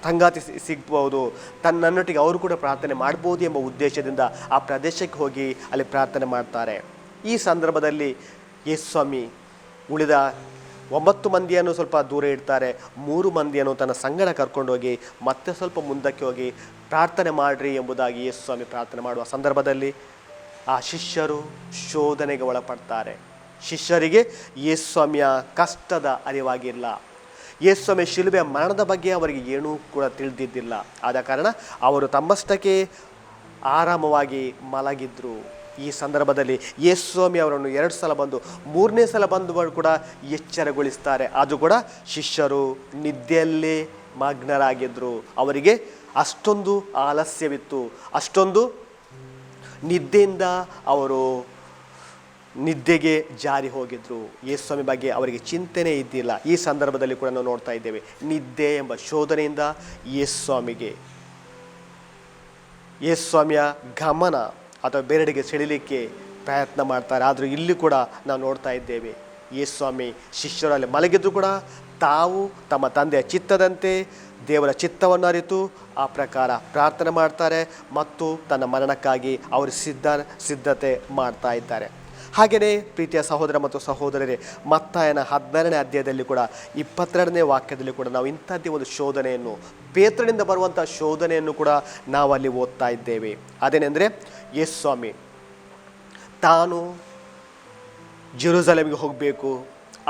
ಸಂಗಾತಿ ಸಿಗ್ಬೋದು, ತನ್ನೊಟ್ಟಿಗೆ ಅವರು ಕೂಡ ಪ್ರಾರ್ಥನೆ ಮಾಡ್ಬೋದು ಎಂಬ ಉದ್ದೇಶದಿಂದ ಆ ಪ್ರದೇಶಕ್ಕೆ ಹೋಗಿ ಅಲ್ಲಿ ಪ್ರಾರ್ಥನೆ ಮಾಡ್ತಾರೆ. ಈ ಸಂದರ್ಭದಲ್ಲಿ ಯೇಸು ಸ್ವಾಮಿ ಉಳಿದ 9 ಮಂದಿಯನ್ನು ಸ್ವಲ್ಪ ದೂರ ಇಡ್ತಾರೆ. 3 ಮಂದಿಯನ್ನು ತನ್ನ ಸಂಗಡ ಕರ್ಕೊಂಡೋಗಿ ಮತ್ತೆ ಸ್ವಲ್ಪ ಮುಂದಕ್ಕೆ ಹೋಗಿ ಪ್ರಾರ್ಥನೆ ಮಾಡಿರಿ ಎಂಬುದಾಗಿ ಯೇಸು ಸ್ವಾಮಿ ಪ್ರಾರ್ಥನೆ ಮಾಡುವ ಸಂದರ್ಭದಲ್ಲಿ ಆ ಶಿಷ್ಯರು ಶೋಧನೆಗೆ ಒಳಪಡ್ತಾರೆ. ಶಿಷ್ಯರಿಗೆ ಯೇಸು ಸ್ವಾಮಿಯ ಕಷ್ಟದ ಅರಿವಾಗಿಲ್ಲ. ಯೇಸು ಸ್ವಾಮಿ ಶಿಲುಬೆಯ ಮರಣದ ಬಗ್ಗೆ ಅವರಿಗೆ ಏನೂ ಕೂಡ ತಿಳಿದಿದ್ದಿಲ್ಲ. ಆದ ಕಾರಣ ಅವರು ತಮ್ಮಷ್ಟಕ್ಕೆ ಆರಾಮವಾಗಿ ಮಲಗಿದ್ರು. ಈ ಸಂದರ್ಭದಲ್ಲಿ ಯೇಸು ಸ್ವಾಮಿ ಅವರನ್ನು 2 ಸಲ ಬಂದು 3ನೇ ಸಲ ಬಂದು ಕೂಡ ಎಚ್ಚರಗೊಳಿಸ್ತಾರೆ. ಅದು ಕೂಡ ಶಿಷ್ಯರು ನಿದ್ದೆಯಲ್ಲೇ ಮಗ್ನರಾಗಿದ್ದರು. ಅವರಿಗೆ ಅಷ್ಟೊಂದು ಆಲಸ್ಯವಿತ್ತು, ಅಷ್ಟೊಂದು ನಿದ್ದೆಯಿಂದ ಅವರು ನಿದ್ದೆಗೆ ಜಾರಿ ಹೋಗಿದ್ರು. ಯೇಸು ಸ್ವಾಮಿ ಬಗ್ಗೆ ಅವರಿಗೆ ಚಿಂತನೆ ಇದ್ದಿಲ್ಲ. ಈ ಸಂದರ್ಭದಲ್ಲಿ ಕೂಡ ನಾವು ನೋಡ್ತಾ ಇದ್ದೇವೆ, ನಿದ್ದೆ ಎಂಬ ಶೋಧನೆಯಿಂದ ಯೇಸು ಸ್ವಾಮಿಯ ಗಮನ ಅಥವಾ ಬೇರೆಡೆಗೆ ಸೆಳೆಯಲಿಕ್ಕೆ ಪ್ರಯತ್ನ ಮಾಡ್ತಾರೆ. ಆದರೂ ಇಲ್ಲಿ ಕೂಡ ನಾವು ನೋಡ್ತಾ ಇದ್ದೇವೆ, ಯೇಸು ಸ್ವಾಮಿ ಶಿಷ್ಯರಲ್ಲಿ ಮಲಗಿದ್ರು ಕೂಡ ತಾವು ತಮ್ಮ ತಂದೆಯ ಚಿತ್ತದಂತೆ ದೇವರ ಚಿತ್ತವನ್ನು ಅರಿತು ಆ ಪ್ರಕಾರ ಪ್ರಾರ್ಥನೆ ಮಾಡ್ತಾರೆ ಮತ್ತು ತನ್ನ ಮರಣಕ್ಕಾಗಿ ಅವರು ಸಿದ್ಧತೆ ಮಾಡ್ತಾ ಇದ್ದಾರೆ. ಹಾಗೆಯೇ ಪ್ರೀತಿಯ ಸಹೋದರ ಮತ್ತು ಸಹೋದರರೇ, ಮತ್ತಾಯನ 12ನೇ ಅಧ್ಯಾಯದಲ್ಲಿ ಕೂಡ 22ನೇ ವಾಕ್ಯದಲ್ಲಿ ಕೂಡ ನಾವು ಇಂಥದ್ದೇ ಒಂದು ಶೋಧನೆಯನ್ನು, ಪೇತ್ರನಿಂದ ಬರುವಂಥ ಶೋಧನೆಯನ್ನು ಕೂಡ ನಾವು ಅಲ್ಲಿ ಓದ್ತಾ ಇದ್ದೇವೆ. ಅದೇನೆಂದರೆ ಯೇಸು ಸ್ವಾಮಿ ತಾನು ಜೆರುಸಲೇಮಿಗೆ ಹೋಗಬೇಕು,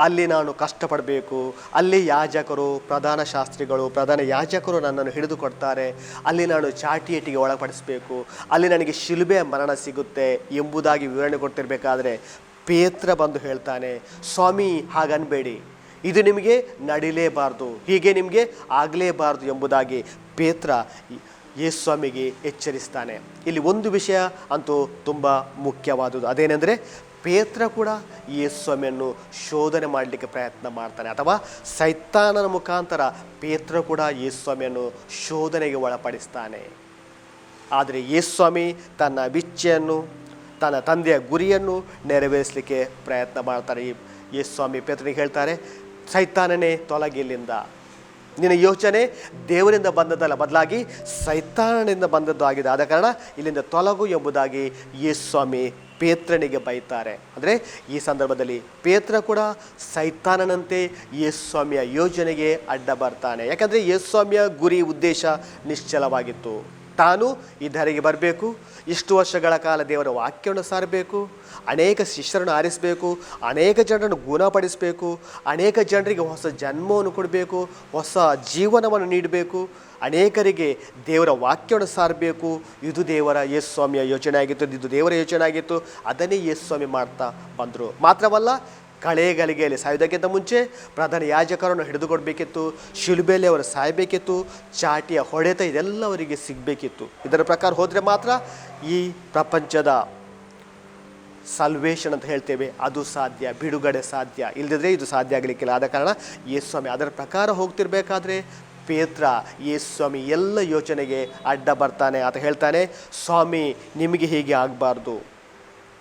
ಅಲ್ಲಿ ನಾನು ಕಷ್ಟಪಡಬೇಕು, ಅಲ್ಲಿ ಯಾಜಕರು, ಪ್ರಧಾನ ಶಾಸ್ತ್ರಿಗಳು, ಪ್ರಧಾನ ಯಾಜಕರು ನನ್ನನ್ನು ಹಿಡಿದು ಕೊಡ್ತಾರೆ, ಅಲ್ಲಿ ನಾನು ಚಾಟಿಯೇಟಿಗೆ ಒಳಪಡಿಸಬೇಕು, ಅಲ್ಲಿ ನನಗೆ ಶಿಲುಬೆಯ ಮರಣ ಸಿಗುತ್ತೆ ಎಂಬುದಾಗಿ ವಿವರಣೆ ಕೊಡ್ತಿರ್ಬೇಕಾದ್ರೆ ಪೇತ್ರ ಬಂದು ಹೇಳ್ತಾನೆ, ಸ್ವಾಮಿ ಹಾಗನ್ಬೇಡಿ, ಇದು ನಿಮಗೆ ನಡಿಲೇಬಾರ್ದು, ಹೀಗೆ ನಿಮಗೆ ಆಗಲೇಬಾರ್ದು ಎಂಬುದಾಗಿ ಪೇತ್ರ ಯೇಸು ಸ್ವಾಮಿಗೆ ಎಚ್ಚರಿಸ್ತಾನೆ. ಇಲ್ಲಿ ಒಂದು ವಿಷಯ ಅಂತೂ ತುಂಬ ಮುಖ್ಯವಾದುದು. ಅದೇನೆಂದರೆ ಪೇತ್ರ ಕೂಡ ಯೇಸುಸ್ವಾಮಿಯನ್ನು ಶೋಧನೆ ಮಾಡಲಿಕ್ಕೆ ಪ್ರಯತ್ನ ಮಾಡ್ತಾನೆ, ಅಥವಾ ಸೈತಾನನ ಮುಖಾಂತರ ಪೇತ್ರ ಕೂಡ ಯೇಸುಸ್ವಾಮಿಯನ್ನು ಶೋಧನೆಗೆ ಒಳಪಡಿಸ್ತಾನೆ. ಆದರೆ ಯೇಸುಸ್ವಾಮಿ ತನ್ನ ಇಚ್ಛೆಯನ್ನು, ತನ್ನ ತಂದೆಯ ಗುರಿಯನ್ನು ನೆರವೇರಿಸಲಿಕ್ಕೆ ಪ್ರಯತ್ನ ಮಾಡ್ತಾರೆ. ಯೇಸುಸ್ವಾಮಿ ಪೇತ್ರನಿಗೆ ಹೇಳ್ತಾರೆ, ಸೈತಾನನೇ ತೊಲಗಿಲ್ಲಿಂದ, ನಿನ್ನ ಯೋಚನೆ ದೇವರಿಂದ ಬಂದದ್ದಲ್ಲ, ಬದಲಾಗಿ ಸೈತಾನನಿಂದ ಬಂದದ್ದು ಆಗಿದೆ, ಆದ ಕಾರಣ ಇಲ್ಲಿಂದ ತೊಲಗು ಎಂಬುದಾಗಿ ಯೇಸುಸ್ವಾಮಿ ಪೇತ್ರನಿಗೆ ಬೈತಾರೆ. ಅಂದರೆ ಈ ಸಂದರ್ಭದಲ್ಲಿ ಪೇತ್ರ ಕೂಡ ಸೈತಾನನಂತೆ ಯೇಸುಸ್ವಾಮಿಯ ಯೋಜನೆಗೆ ಅಡ್ಡ ಬರ್ತಾನೆ. ಯಾಕಂದರೆ ಯೇಸುಸ್ವಾಮಿಯ ಗುರಿ ಉದ್ದೇಶ ನಿಶ್ಚಲವಾಗಿತ್ತು. ತಾನು ಈ ಧರೆಗೆ ಬರಬೇಕು, ಇಷ್ಟು ವರ್ಷಗಳ ಕಾಲ ದೇವರ ವಾಕ್ಯವನ್ನು ಸಾರಬೇಕು, ಅನೇಕ ಶಿಷ್ಯರನ್ನು ಆರಿಸಬೇಕು, ಅನೇಕ ಜನರನ್ನು ಗುಣಪಡಿಸಬೇಕು, ಅನೇಕ ಜನರಿಗೆ ಹೊಸ ಜನ್ಮವನ್ನು ಕೊಡಬೇಕು, ಹೊಸ ಜೀವನವನ್ನು ನೀಡಬೇಕು, ಅನೇಕರಿಗೆ ದೇವರ ವಾಕ್ಯವನ್ನು ಸಾರಬೇಕು. ಇದು ದೇವರ ಯೇಸುಸ್ವಾಮಿಯ ಯೋಚನೆ ಆಗಿತ್ತು, ಇದು ದೇವರ ಯೋಚನೆ ಆಗಿತ್ತು. ಅದನ್ನೇ ಯೇಸುಸ್ವಾಮಿ ಮಾಡ್ತಾ ಬಂದರು. ಮಾತ್ರವಲ್ಲ, ಕಳೆಗಳಿಗೆಯಲ್ಲಿ ಸಾಯುವುದಕ್ಕಿಂತ ಮುಂಚೆ ಪ್ರಧಾನ ಯಾಜಕರನ್ನು ಹಿಡಿದುಕೊಡ್ಬೇಕಿತ್ತು, ಶಿಲುಬೆಯಲ್ಲಿ ಅವರು ಸಾಯಬೇಕಿತ್ತು, ಚಾಟಿಯ ಹೊಡೆತ ಇದೆಲ್ಲ ಅವರಿಗೆ ಸಿಗಬೇಕಿತ್ತು. ಇದರ ಪ್ರಕಾರ ಹೋದರೆ ಮಾತ್ರ ಈ ಪ್ರಪಂಚದ ಸಲ್ವೇಷನ್ ಅಂತ ಹೇಳ್ತೇವೆ ಅದು ಸಾಧ್ಯ, ಬಿಡುಗಡೆ ಸಾಧ್ಯ. ಇಲ್ಲದಿದ್ದರೆ ಇದು ಸಾಧ್ಯ ಆಗಲಿಕ್ಕಿಲ್ಲ. ಆದ ಕಾರಣ ಯೇಸುಸ್ವಾಮಿ ಅದರ ಪ್ರಕಾರ ಹೋಗ್ತಿರ್ಬೇಕಾದ್ರೆ ಪೇತ್ರ ಯೇಸುಸ್ವಾಮಿ ಎಲ್ಲ ಯೋಚನೆಗೆ ಅಡ್ಡ ಬರ್ತಾನೆ. ಆತ ಹೇಳ್ತಾನೆ, ಸ್ವಾಮಿ ನಿಮಗೆ ಹೀಗೆ ಆಗಬಾರ್ದು,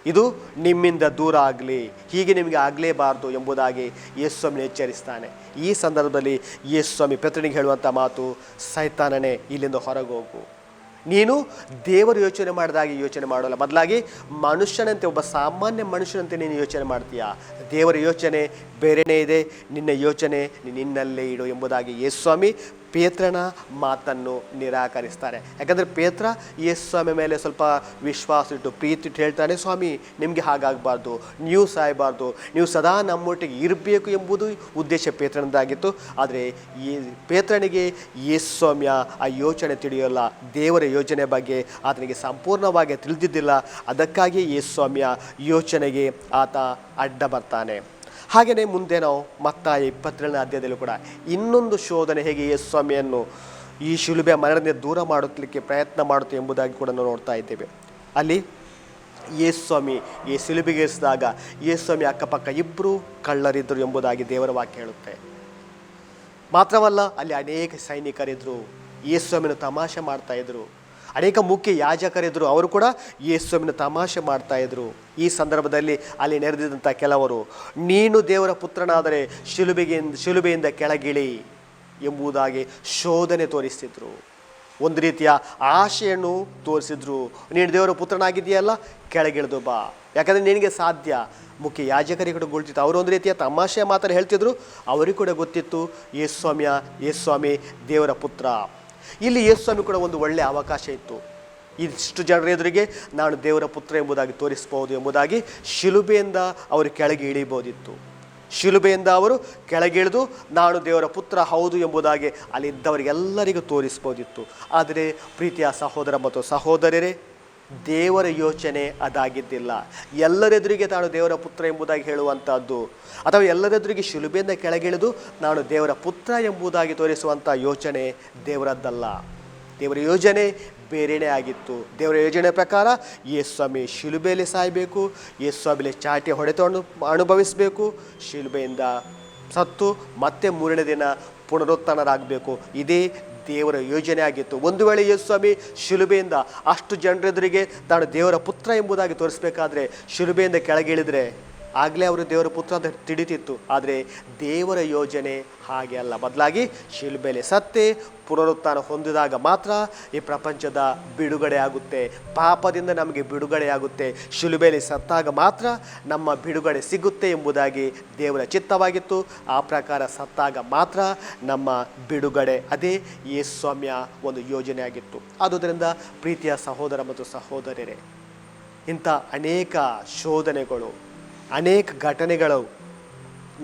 ಇದು ನಿಮ್ಮಿಂದ ದೂರ ಆಗಲಿ, ಹೀಗೆ ನಿಮಗೆ ಆಗಲೇಬಾರ್ದು ಎಂಬುದಾಗಿ ಯೇಸುಸ್ವಾಮಿ ಎಚ್ಚರಿಸ್ತಾನೆ. ಈ ಸಂದರ್ಭದಲ್ಲಿ ಯೇಸುಸ್ವಾಮಿ ಪೇತ್ರನಿಗೆ ಹೇಳುವಂಥ ಮಾತು, ಸೈತಾನನೇ ಇಲ್ಲಿಂದ ಹೊರಗೆ ಹೋಗು, ನೀನು ದೇವರ ಯೋಚನೆ ಮಾಡಿದಾಗೆ ಯೋಚನೆ ಮಾಡೋಲ್ಲ, ಬದಲಾಗಿ ಮನುಷ್ಯನಂತೆ, ಒಬ್ಬ ಸಾಮಾನ್ಯ ಮನುಷ್ಯನಂತೆ ನೀನು ಯೋಚನೆ ಮಾಡ್ತೀಯ. ದೇವರ ಯೋಚನೆ ಬೇರೆಯೇ ಇದೆ, ನಿನ್ನ ಯೋಚನೆ ನಿನ್ನಲ್ಲೇ ಇಡು ಎಂಬುದಾಗಿ ಯೇಸುಸ್ವಾಮಿ ಪೇತ್ರನ ಮಾತನ್ನು ನಿರಾಕರಿಸ್ತಾರೆ. ಯಾಕಂದರೆ ಪೇತ್ರ ಯೇಸುಸ್ವಾಮಿ ಮೇಲೆ ಸ್ವಲ್ಪ ವಿಶ್ವಾಸ ಇಟ್ಟು ಪ್ರೀತಿ ಇಟ್ಟು ಹೇಳ್ತಾನೆ, ಸ್ವಾಮಿ ನಿಮಗೆ ಹಾಗಾಗಬಾರ್ದು, ನೀವು ಸಾಯಬಾರ್ದು, ನೀವು ಸದಾ ನಮ್ಮೊಟ್ಟಿಗೆ ಇರಬೇಕು ಎಂಬುದು ಉದ್ದೇಶ ಪೇತ್ರನದಾಗಿತ್ತು. ಆದರೆ ಈ ಪೇತ್ರನಿಗೆ ಯೇಸುಸ್ವಾಮಿಯ ಆ ಯೋಚನೆ ತಿಳಿಯೋಲ್ಲ, ದೇವರ ಯೋಚನೆ ಬಗ್ಗೆ ಆತನಿಗೆ ಸಂಪೂರ್ಣವಾಗಿ ತಿಳಿದಿದ್ದಿಲ್ಲ. ಅದಕ್ಕಾಗಿ ಯೇಸುಸ್ವಾಮಿಯ ಯೋಚನೆಗೆ ಆತ ಅಡ್ಡ ಬರ್ತಾನೆ. ಹಾಗೆಯೇ ಮುಂದೆ ನಾವು ಮತ್ತಾಯ 27ನೇ ಅಧ್ಯಾಯದಲ್ಲೂ ಕೂಡ ಇನ್ನೊಂದು ಶೋಧನೆ ಹೇಗೆ ಯೇಸುಸ್ವಾಮಿಯನ್ನು ಈ ಶಿಲುಬೆಯ ಮರಣದಿಂದ ದೂರ ಮಾಡಲಿಕ್ಕೆ ಪ್ರಯತ್ನ ಮಾಡುತ್ತೆ ಎಂಬುದಾಗಿ ಕೂಡ ನಾವು ನೋಡ್ತಾ ಇದ್ದೇವೆ. ಅಲ್ಲಿ ಯೇಸುಸ್ವಾಮಿ ಈ ಶಿಲುಬೆಗೆ ಇರಿಸಿದಾಗ ಯೇಸುಸ್ವಾಮಿ ಅಕ್ಕಪಕ್ಕ ಇಬ್ಬರು ಕಳ್ಳರಿದ್ದರು ಎಂಬುದಾಗಿ ದೇವರ ವಾಕ್ಯ ಹೇಳುತ್ತೆ. ಮಾತ್ರವಲ್ಲ, ಅಲ್ಲಿ ಅನೇಕ ಸೈನಿಕರಿದ್ದರು, ಯೇಸುಸ್ವಾಮಿನ ತಮಾಷೆ ಮಾಡ್ತಾಯಿದ್ರು. ಅನೇಕ ಮುಖ್ಯ ಯಾಜಕರಿದ್ದರು, ಅವರು ಕೂಡ ಯೇಸುಸ್ವಾಮಿನ ತಮಾಷೆ ಮಾಡ್ತಾಯಿದ್ರು. ಈ ಸಂದರ್ಭದಲ್ಲಿ ಅಲ್ಲಿ ನೆರೆದಿದ್ದಂಥ ಕೆಲವರು, ನೀನು ದೇವರ ಪುತ್ರನಾದರೆ ಶಿಲುಬೆಯಿಂದ ಕೆಳಗಿಳಿ ಎಂಬುದಾಗಿ ಶೋಧನೆ ತೋರಿಸ್ತಿದ್ರು. ಒಂದು ರೀತಿಯ ಆಶೆಯನ್ನು ತೋರಿಸಿದ್ರು. ನೀನು ದೇವರ ಪುತ್ರನಾಗಿದೆಯಲ್ಲ, ಕೆಳಗಿಳಿದು ಬಾ, ಯಾಕಂದರೆ ನಿನಗೆ ಸಾಧ್ಯ. ಮುಖ್ಯ ಯಾಜಕರಿಗೆ ಕೂಡ ಗೊತ್ತಿತ್ತು, ಅವರು ಒಂದು ರೀತಿಯ ತಮಾಷೆಯ ಮಾತನ್ನು ಹೇಳ್ತಿದ್ರು. ಅವರಿಗೂ ಕೂಡ ಗೊತ್ತಿತ್ತು ಯೇಸುಸ್ವಾಮಿ ದೇವರ ಪುತ್ರ. ಇಲ್ಲಿ ಯೇಸುಸ್ವಾಮಿ ಕೂಡ ಒಂದು ಒಳ್ಳೆಯ ಅವಕಾಶ ಇತ್ತು. ಇಷ್ಟು ಜನರ ಎದುರಿಗೆ ನಾನು ದೇವರ ಪುತ್ರ ಎಂಬುದಾಗಿ ತೋರಿಸ್ಬೋದು ಎಂಬುದಾಗಿ ಶಿಲುಬೆಯಿಂದ ಅವರು ಕೆಳಗೆ ಇಳಿಬೋದಿತ್ತು. ಶಿಲುಬೆಯಿಂದ ಅವರು ಕೆಳಗಿಳಿದು ನಾನು ದೇವರ ಪುತ್ರ ಹೌದು ಎಂಬುದಾಗಿ ಅಲ್ಲಿದ್ದವರಿಗೆಲ್ಲರಿಗೂ ತೋರಿಸ್ಬೋದಿತ್ತು. ಆದರೆ ಪ್ರೀತಿಯ ಸಹೋದರ ಮತ್ತು ಸಹೋದರರೇ, ದೇವರ ಯೋಚನೆ ಅದಾಗಿದ್ದಿಲ್ಲ. ಎಲ್ಲರೆದುರಿಗೆ ತಾನು ದೇವರ ಪುತ್ರ ಎಂಬುದಾಗಿ ಹೇಳುವಂಥದ್ದು, ಅಥವಾ ಎಲ್ಲರೆದುರಿಗೆ ಶಿಲುಬೆಯಿಂದ ಕೆಳಗಿಳಿದು ನಾನು ದೇವರ ಪುತ್ರ ಎಂಬುದಾಗಿ ತೋರಿಸುವಂಥ ಯೋಚನೆ ದೇವರದ್ದಲ್ಲ. ದೇವರ ಯೋಜನೆ ಬೇರೆಯೇ ಆಗಿತ್ತು. ದೇವರ ಯೋಜನೆ ಪ್ರಕಾರ ಯೇಸುಸ್ವಾಮಿ ಶಿಲುಬೆಯಲ್ಲಿ ಸಾಯಬೇಕು, ಯೇಸುಸ್ವಾಮಿಯಲ್ಲಿ ಚಾಟಿ ಹೊಡೆತವನ್ನು ಅನುಭವಿಸಬೇಕು, ಶಿಲುಬೆಯಿಂದ ಸತ್ತು ಮತ್ತೆ 3ನೇ ದಿನ ಪುನರುತ್ಥಾನರಾಗಬೇಕು. ಇದೇ ದೇವರ ಯೋಜನೆ ಆಗಿತ್ತು. ಒಂದು ವೇಳೆ ಯೇಸುಸ್ವಾಮಿ ಶಿಲುಬೆಯಿಂದ ಅಷ್ಟು ಜನರೆದುರಿಗೆ ತಾನು ದೇವರ ಪುತ್ರ ಎಂಬುದಾಗಿ ತೋರಿಸಬೇಕಾದ್ರೆ ಶಿಲುಬೆಯಿಂದ ಕೆಳಗಿಳಿದ್ರೆ ಆಗಲೇ ಅವರು ದೇವರ ಪುತ್ರ ಅಂತ ತಿಳಿತಿತ್ತು. ಆದರೆ ದೇವರ ಯೋಜನೆ ಹಾಗೆ ಅಲ್ಲ, ಬದಲಾಗಿ ಶಿಲುಬೆಯಲ್ಲಿ ಸತ್ತೆ ಪುನರುತ್ಥಾನ ಹೊಂದಿದಾಗ ಮಾತ್ರ ಈ ಪ್ರಪಂಚದ ಬಿಡುಗಡೆ ಆಗುತ್ತೆ, ಪಾಪದಿಂದ ನಮಗೆ ಬಿಡುಗಡೆ ಆಗುತ್ತೆ. ಶಿಲುಬೆಯಲ್ಲಿ ಸತ್ತಾಗ ಮಾತ್ರ ನಮ್ಮ ಬಿಡುಗಡೆ ಸಿಗುತ್ತೆ ಎಂಬುದಾಗಿ ದೇವರ ಚಿತ್ತವಾಗಿತ್ತು. ಆ ಪ್ರಕಾರ ಸತ್ತಾಗ ಮಾತ್ರ ನಮ್ಮ ಬಿಡುಗಡೆ. ಅದೇ ಯೇಸುಸ್ವಾಮಿಯ ಒಂದು ಯೋಜನೆ ಆಗಿತ್ತು. ಆದುದರಿಂದ ಪ್ರೀತಿಯ ಸಹೋದರ ಮತ್ತು ಸಹೋದರರೇ, ಇಂಥ ಅನೇಕ ಶೋಧನೆಗಳು, ಅನೇಕ ಘಟನೆಗಳು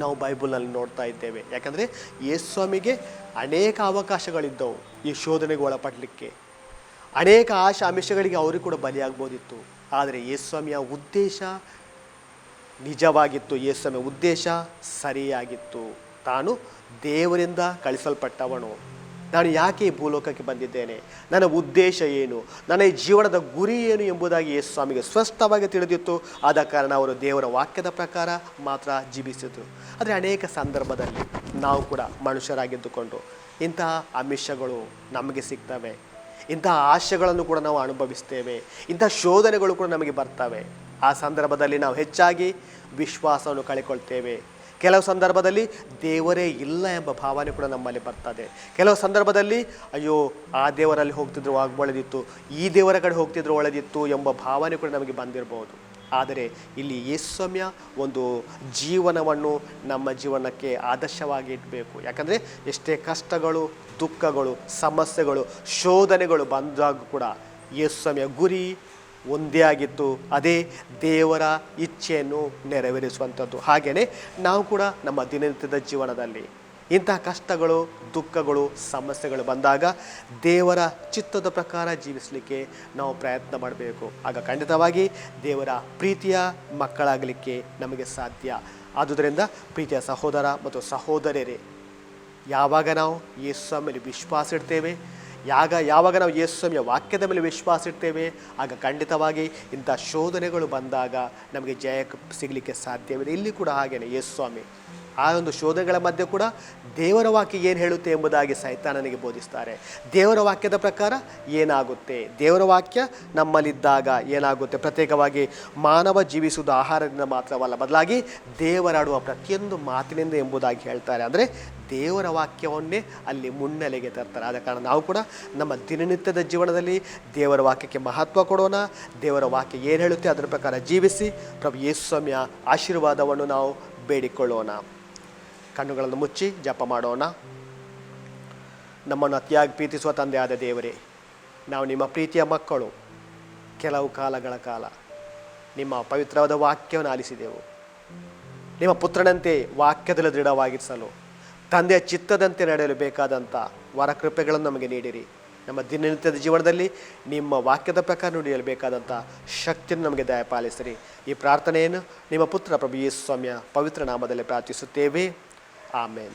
ನಾವು ಬೈಬಲ್ನಲ್ಲಿ ನೋಡ್ತಾ ಇದ್ದೇವೆ. ಯಾಕಂದರೆ ಯೇಸುಸ್ವಾಮಿಗೆ ಅನೇಕ ಅವಕಾಶಗಳಿದ್ದವು ಈ ಶೋಧನೆಗೆ ಒಳಪಡಲಿಕ್ಕೆ. ಅನೇಕ ಆಮಿಷಗಳಿಗೆ ಅವರು ಕೂಡ ಬಲಿಯಾಗ್ಬೋದಿತ್ತು. ಆದರೆ ಯೇಸುಸ್ವಾಮಿಯ ಉದ್ದೇಶ ನಿಜವಾಗಿತ್ತು, ಯೇಸುಸ್ವಾಮಿಯ ಉದ್ದೇಶ ಸರಿಯಾಗಿತ್ತು. ತಾನು ದೇವರಿಂದ ಕಳಿಸಲ್ಪಟ್ಟವನು, ನಾನು ಯಾಕೆ ಈ ಭೂಲೋಕಕ್ಕೆ ಬಂದಿದ್ದೇನೆ, ನನ್ನ ಉದ್ದೇಶ ಏನು, ನನ್ನ ಈ ಜೀವನದ ಗುರಿ ಏನು ಎಂಬುದಾಗಿ ಯೇಸು ಸ್ವಾಮಿಗೆ ಸ್ಪಷ್ಟವಾಗಿ ತಿಳಿದಿತ್ತು. ಆದ ಕಾರಣ ಅವರು ದೇವರ ವಾಕ್ಯದ ಪ್ರಕಾರ ಮಾತ್ರ ಜೀವಿಸಿದರು. ಆದರೆ ಅನೇಕ ಸಂದರ್ಭದಲ್ಲಿ ನಾವು ಕೂಡ ಮನುಷ್ಯರಾಗಿದ್ದುಕೊಂಡು ಇಂತಹ ಆಮಿಷಗಳು ನಮಗೆ ಸಿಗ್ತವೆ, ಇಂತಹ ಆಶೆಗಳನ್ನು ಕೂಡ ನಾವು ಅನುಭವಿಸ್ತೇವೆ, ಇಂತಹ ಶೋಧನೆಗಳು ಕೂಡ ನಮಗೆ ಬರ್ತವೆ. ಆ ಸಂದರ್ಭದಲ್ಲಿ ನಾವು ಹೆಚ್ಚಾಗಿ ವಿಶ್ವಾಸವನ್ನು ಕಳೆಕೊಳ್ತೇವೆ. ಕೆಲವು ಸಂದರ್ಭದಲ್ಲಿ ದೇವರೇ ಇಲ್ಲ ಎಂಬ ಭಾವನೆ ಕೂಡ ನಮ್ಮಲ್ಲಿ ಬರ್ತದೆ. ಕೆಲವು ಸಂದರ್ಭದಲ್ಲಿ ಅಯ್ಯೋ ಆ ದೇವರಲ್ಲಿ ಹೋಗ್ತಿದ್ರು ಒಳ್ಳೆದಿತ್ತು, ಈ ದೇವರ ಕಡೆ ಹೋಗ್ತಿದ್ರು ಒಳ್ಳೆದಿತ್ತು ಎಂಬ ಭಾವನೆ ಕೂಡ ನಮಗೆ ಬಂದಿರಬಹುದು. ಆದರೆ ಇಲ್ಲಿ ಯೇಸು ಸ್ವಾಮಿ ಒಂದು ಜೀವನವನ್ನು ನಮ್ಮ ಜೀವನಕ್ಕೆ ಆದರ್ಶವಾಗಿ ಇಡಬೇಕು. ಯಾಕಂದರೆ ಎಷ್ಟೇ ಕಷ್ಟಗಳು, ದುಃಖಗಳು, ಸಮಸ್ಯೆಗಳು, ಶೋಧನೆಗಳು ಬಂದಾಗ ಕೂಡ ಯೇಸು ಸ್ವಾಮಿಯ ಗುರಿ ಒಂದೇ ಆಗಿತ್ತು, ಅದೇ ದೇವರ ಇಚ್ಛೆಯನ್ನು ನೆರವೇರಿಸುವಂಥದ್ದು. ಹಾಗೆಯೇ ನಾವು ಕೂಡ ನಮ್ಮ ದಿನನಿತ್ಯದ ಜೀವನದಲ್ಲಿ ಇಂತಹ ಕಷ್ಟಗಳು, ದುಃಖಗಳು, ಸಮಸ್ಯೆಗಳು ಬಂದಾಗ ದೇವರ ಚಿತ್ತದ ಪ್ರಕಾರ ಜೀವಿಸಲಿಕ್ಕೆ ನಾವು ಪ್ರಯತ್ನ ಮಾಡಬೇಕು. ಆಗ ಖಂಡಿತವಾಗಿ ದೇವರ ಪ್ರೀತಿಯ ಮಕ್ಕಳಾಗಲಿಕ್ಕೆ ನಮಗೆ ಸಾಧ್ಯ. ಆದುದರಿಂದ ಪ್ರೀತಿಯ ಸಹೋದರ ಮತ್ತು ಸಹೋದರಿಯರೇ, ಯಾವಾಗ ನಾವು ಯೇಸು ಸ್ವಾಮಿಯಲ್ಲಿ ವಿಶ್ವಾಸ ಇಡ್ತೇವೆ, ಯಾವಾಗ ನಾವು ಯೇಸು ಸ್ವಾಮಿಯ ವಾಕ್ಯದ ಮೇಲೆ ವಿಶ್ವಾಸ ಇಡ್ತೇವೆ, ಆಗ ಖಂಡಿತವಾಗಿ ಇಂಥ ಶೋಧನೆಗಳು ಬಂದಾಗ ನಮಗೆ ಜಯ ಸಿಗಲಿಕ್ಕೆ ಸಾಧ್ಯವಿದೆ. ಇಲ್ಲಿ ಕೂಡ ಹಾಗೇನೆ ಯೇಸು ಸ್ವಾಮಿ ಆ ಒಂದು ಶೋಧನೆಗಳ ಮಧ್ಯೆ ಕೂಡ ದೇವರ ವಾಕ್ಯ ಏನು ಹೇಳುತ್ತೆ ಎಂಬುದಾಗಿ ಸೈತಾನನಿಗೆ ಬೋಧಿಸ್ತಾರೆ. ದೇವರ ವಾಕ್ಯದ ಪ್ರಕಾರ ಏನಾಗುತ್ತೆ, ದೇವರ ವಾಕ್ಯ ನಮ್ಮಲ್ಲಿದ್ದಾಗ ಏನಾಗುತ್ತೆ, ಪ್ರತ್ಯೇಕವಾಗಿ ಮಾನವ ಜೀವಿಸುವುದು ಆಹಾರದಿಂದ ಮಾತ್ರವಲ್ಲ, ಬದಲಾಗಿ ದೇವರಾಡುವ ಪ್ರತಿಯೊಂದು ಮಾತಿನಿಂದ ಎಂಬುದಾಗಿ ಹೇಳ್ತಾರೆ. ಅಂದರೆ ದೇವರ ವಾಕ್ಯವನ್ನೇ ಅಲ್ಲಿ ಮುನ್ನೆಲೆಗೆ ತರ್ತಾರೆ. ಆದ ಕಾರಣ ನಾವು ಕೂಡ ನಮ್ಮ ದಿನನಿತ್ಯದ ಜೀವನದಲ್ಲಿ ದೇವರ ವಾಕ್ಯಕ್ಕೆ ಮಹತ್ವ ಕೊಡೋಣ. ದೇವರ ವಾಕ್ಯ ಏನು ಹೇಳುತ್ತೆ ಅದರ ಪ್ರಕಾರ ಜೀವಿಸಿ ಪ್ರಭು ಯೇಸು ಸ್ವಾಮಿಯ ಆಶೀರ್ವಾದವನ್ನು ನಾವು ಬೇಡಿಕೊಳ್ಳೋಣ. ಕಣ್ಣುಗಳನ್ನು ಮುಚ್ಚಿ ಜಪ ಮಾಡೋಣ. ನಮ್ಮನ್ನು ಅತಿಯಾಗಿ ಪ್ರೀತಿಸುವ ತಂದೆಯಾದ ದೇವರೇ, ನಾವು ನಿಮ್ಮ ಪ್ರೀತಿಯ ಮಕ್ಕಳು. ಕೆಲವು ಕಾಲಗಳ ಕಾಲ ನಿಮ್ಮ ಪವಿತ್ರವಾದ ವಾಕ್ಯವನ್ನು ಆಲಿಸಿದೆವು. ನಿಮ್ಮ ಪುತ್ರನಂತೆ ವಾಕ್ಯದಲ್ಲಿ ದೃಢವಾಗಿರಿಸಲು, ತಂದೆಯ ಚಿತ್ತದಂತೆ ನಡೆಯಲು ಬೇಕಾದಂಥ ವರಕೃಪೆಗಳನ್ನು ನಮಗೆ ನೀಡಿರಿ. ನಮ್ಮ ದಿನನಿತ್ಯದ ಜೀವನದಲ್ಲಿ ನಿಮ್ಮ ವಾಕ್ಯದ ಪ್ರಕಾರ ನಡೆಯಲು ಬೇಕಾದಂಥ ಶಕ್ತಿಯನ್ನು ನಮಗೆ ದಯಪಾಲಿಸಿರಿ. ಈ ಪ್ರಾರ್ಥನೆಯನ್ನು ನಿಮ್ಮ ಪುತ್ರ ಪ್ರಭು ಯೇಸು ಸ್ವಾಮಿಯ ಪವಿತ್ರ ನಾಮದಲ್ಲಿ ಪ್ರಾರ್ಥಿಸುತ್ತೇವೆ. ಆಮೇನ್.